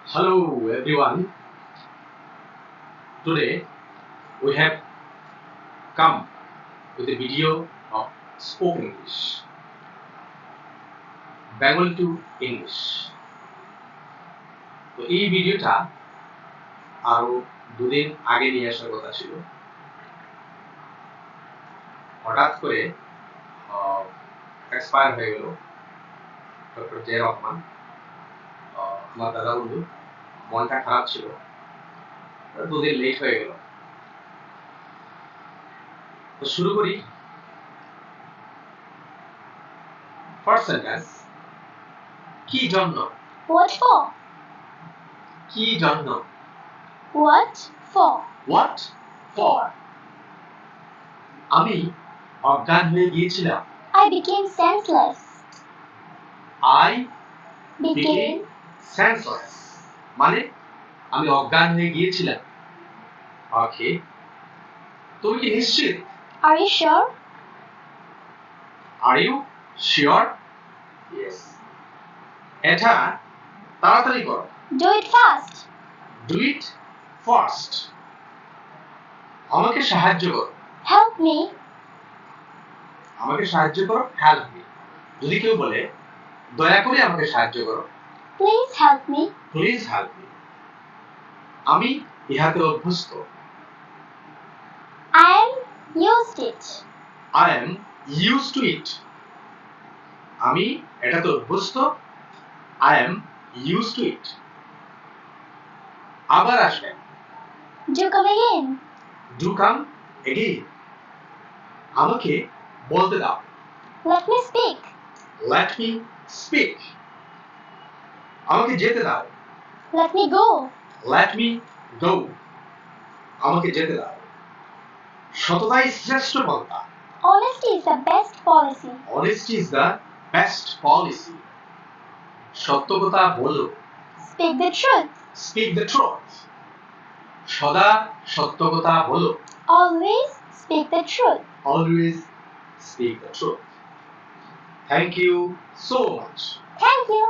Hello everyone. Today we have come with a video of spoken English, Bengali to English. তো এই ভিডিওটা আরো দুদিন আগে নিয়ে আসার কথা ছিল, হঠাৎ করে এক্সপায়ার হয়ে গেল ডক্টর জে রহমান, আমার দাদা বন্ধু। মনটা খারাপ ছিল, দুদিন লেট হয়ে গেল। তো শুরু করি। ফার্স্ট সেন্টেন্স, কি জন্য? What for? কি জন্য? What for? What for? আমি অজ্ঞান হয়ে গিয়েছিলাম। I became senseless. I became senseless মানে আমি অজ্ঞান হয়ে গিয়েছিলাম। ওকে, তুমি কি নিশ্চিত? Are you sure? Are you sure? Yes. এটা তাড়াতাড়ি করো। Do it fast. Do it fast. আমাকে সাহায্য করো। Help me. আমাকে সাহায্য করো, help me. যদি কেউ বলে দয়া করে আমাকে সাহায্য করো, Please help me. Please help me. আমি ইহাতে অভ্যস্ত। I am used it. I am used to it. আমি এটাতে অভ্যস্ত। I am used to it. আবার আসবেন। Do come again. Do come again. আমাকে বলতে দাও। Let me speak. Let me speak. আমাকে যেতে দাও। Let me go. Let me go. আমাকে যেতে দাও। সততাই শ্রেষ্ঠ পন্থা। Honesty is the best policy. Honesty is the best policy. সত্য কথা বলো। Speak the truth. Speak the truth. সদা সত্য কথা বলো। Always speak the truth. Always speak the truth. Thank you so much. Thank you.